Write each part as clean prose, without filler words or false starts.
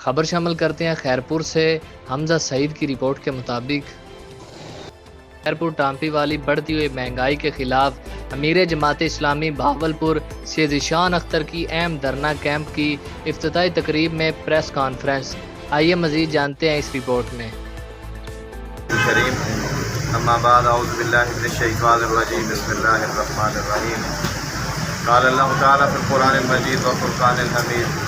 خبر شامل کرتے ہیں خیرپور سے۔ حمزہ سعید کی رپورٹ کے مطابق خیرپور ٹامپی والی بڑھتی ہوئی مہنگائی کے خلاف امیر جماعت اسلامی بہاولپور سید ذیشان اختر کی اہم دھرنا کیمپ کی افتتاحی تقریب میں پریس کانفرنس۔ آئیے مزید جانتے ہیں اس رپورٹ میں۔ اما بعد اعوذ باللہ من الشیطان الرجیم بسم اللہ الرحمن الرحیم قال اللہ تعالی فی القرآن المجید والفرقان الحمید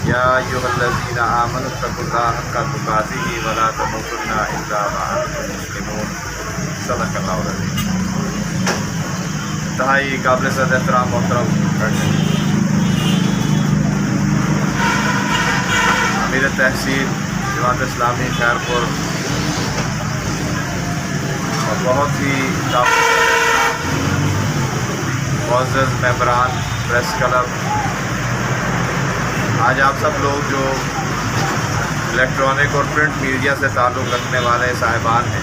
یا ایھا الذین آمنوا اتقوا اللہ حق تقاتہ ولا تموتن الا وانتم مسلمون۔ صدق اللہ العظیم۔ انتہائی قابل صد احترام محترم امیر تحصیل جماعت اسلامی خیرپور اور بہت ہی معزز ممبران پریس کلب، آج آپ سب لوگ جو الیکٹرانک اور پرنٹ میڈیا سے تعلق رکھنے والے صاحبان ہیں،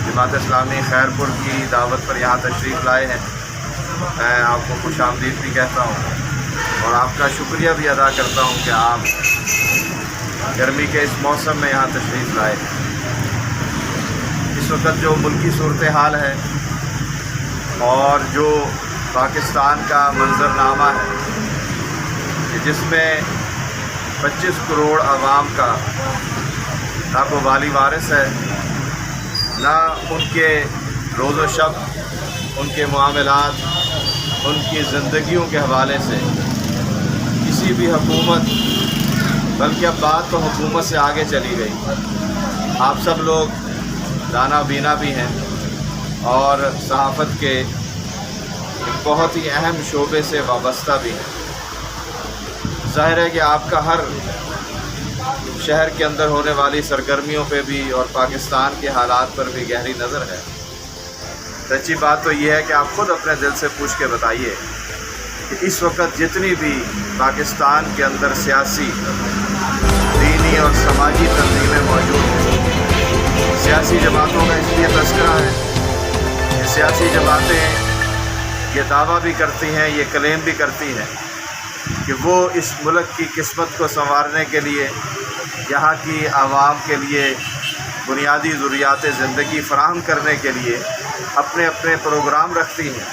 جماعت اسلامی خیرپور کی دعوت پر یہاں تشریف لائے ہیں، میں آپ کو خوش آمدید بھی کہتا ہوں اور آپ کا شکریہ بھی ادا کرتا ہوں کہ آپ گرمی کے اس موسم میں یہاں تشریف لائے ہیں۔ اس وقت جو ملکی صورتحال ہے اور جو پاکستان کا منظرنامہ ہے کہ جس میں 25 کروڑ عوام کا نہ کوئی والی وارث ہے، نہ ان کے روز و شب، ان کے معاملات، ان کی زندگیوں کے حوالے سے کسی بھی حکومت، بلکہ اب بات تو حکومت سے آگے چلی گئی۔ آپ سب لوگ دانا بینا بھی ہیں اور صحافت کے ایک بہت ہی اہم شعبے سے وابستہ بھی ہیں۔ ظاہر ہے کہ آپ کا ہر شہر کے اندر ہونے والی سرگرمیوں پہ بھی اور پاکستان کے حالات پر بھی گہری نظر ہے۔ سچی بات تو یہ ہے کہ آپ خود اپنے دل سے پوچھ کے بتائیے کہ اس وقت جتنی بھی پاکستان کے اندر سیاسی، دینی اور سماجی تنظیمیں موجود ہیں، سیاسی جماعتوں کا اس لیے تذکرہ ہے کہ سیاسی جماعتیں یہ دعویٰ بھی کرتی ہیں، یہ کلیم بھی کرتی ہیں کہ وہ اس ملک کی قسمت کو سنوارنے کے لیے، یہاں کی عوام کے لیے بنیادی ضروریات زندگی فراہم کرنے کے لیے اپنے اپنے پروگرام رکھتی ہیں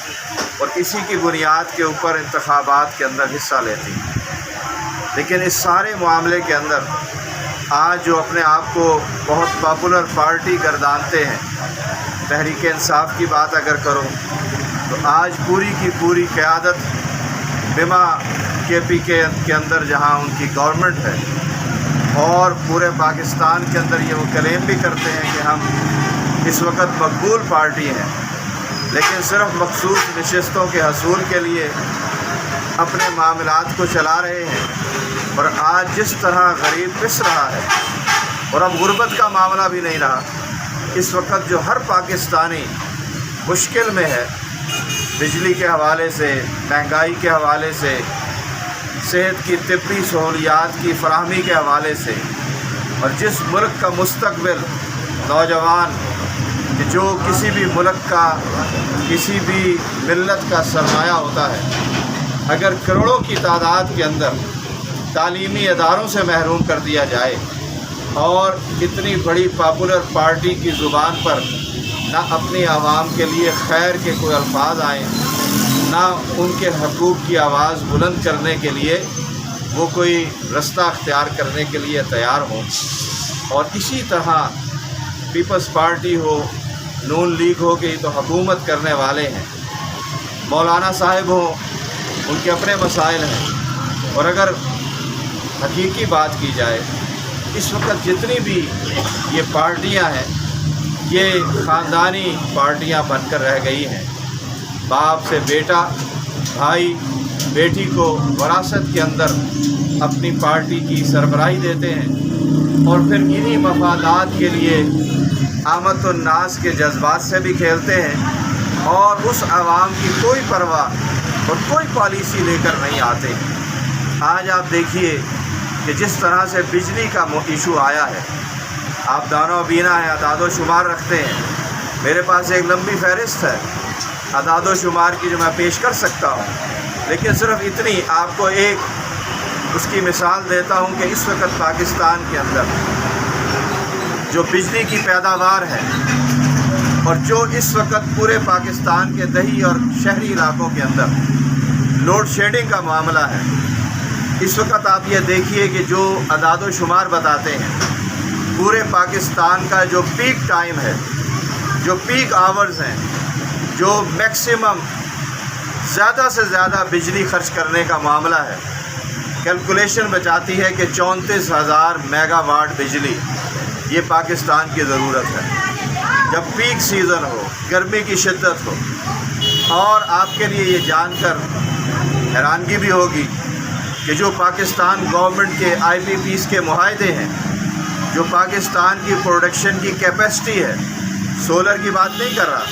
اور اسی کی بنیاد کے اوپر انتخابات کے اندر حصہ لیتی ہیں۔ لیکن اس سارے معاملے کے اندر آج جو اپنے آپ کو بہت پاپولر پارٹی گردانتے ہیں، تحریک انصاف کی بات اگر کروں تو آج پوری کی پوری قیادت بما کے پی کے اندر جہاں ان کی گورنمنٹ ہے، اور پورے پاکستان کے اندر یہ وہ کلیم بھی کرتے ہیں کہ ہم اس وقت مقبول پارٹی ہیں، لیکن صرف مخصوص نشستوں کے حصول کے لیے اپنے معاملات کو چلا رہے ہیں۔ اور آج جس طرح غریب پس رہا ہے، اور اب غربت کا معاملہ بھی نہیں رہا، اس وقت جو ہر پاکستانی مشکل میں ہے، بجلی کے حوالے سے، مہنگائی کے حوالے سے، صحت کی طبی سہولیات کی فراہمی کے حوالے سے، اور جس ملک کا مستقبل نوجوان کہ جو کسی بھی ملک کا، کسی بھی ملت کا سرمایہ ہوتا ہے، اگر کروڑوں کی تعداد کے اندر تعلیمی اداروں سے محروم کر دیا جائے اور اتنی بڑی پاپولر پارٹی کی زبان پر نہ اپنی عوام کے لیے خیر کے کوئی الفاظ آئیں، نہ ان کے حقوق کی آواز بلند کرنے کے لیے وہ کوئی رستہ اختیار کرنے کے لیے تیار ہوں، اور اسی طرح پیپلز پارٹی ہو، نون لیگ ہو کہ یہ تو حکومت کرنے والے ہیں، مولانا صاحب ہوں، ان کے اپنے مسائل ہیں، اور اگر حقیقی بات کی جائے اس وقت جتنی بھی یہ پارٹیاں ہیں یہ خاندانی پارٹیاں بن کر رہ گئی ہیں۔ باپ سے بیٹا، بھائی بیٹی کو وراثت کے اندر اپنی پارٹی کی سربراہی دیتے ہیں، اور پھر انہی مفادات کے لیے آمد الناس کے جذبات سے بھی کھیلتے ہیں، اور اس عوام کی کوئی پرواہ اور کوئی پالیسی لے کر نہیں آتے۔ آج آپ دیکھیے کہ جس طرح سے بجلی کا ایشو آیا ہے، آپ دانا و بینا ہیں، اعداد و شمار رکھتے ہیں، میرے پاس ایک لمبی فہرست ہے اعداد و شمار کی جو میں پیش کر سکتا ہوں، لیکن صرف اتنی آپ کو ایک اس کی مثال دیتا ہوں کہ اس وقت پاکستان کے اندر جو بجلی کی پیداوار ہے اور جو اس وقت پورے پاکستان کے دیہی اور شہری علاقوں کے اندر لوڈ شیڈنگ کا معاملہ ہے، اس وقت آپ یہ دیکھیے کہ جو اعداد و شمار بتاتے ہیں پورے پاکستان کا جو پیک ٹائم ہے، جو پیک آورز ہیں، جو میکسیمم زیادہ سے زیادہ بجلی خرچ کرنے کا معاملہ ہے، کیلکولیشن بچاتی ہے کہ 34,000 میگا واٹ بجلی یہ پاکستان کی ضرورت ہے جب پیک سیزن ہو، گرمی کی شدت ہو۔ اور آپ کے لیے یہ جان کر حیرانگی بھی ہوگی کہ جو پاکستان گورنمنٹ کے IPPs کے معاہدے ہیں، جو پاکستان کی پروڈکشن کی کیپیسٹی ہے، سولر کی بات نہیں کر رہا،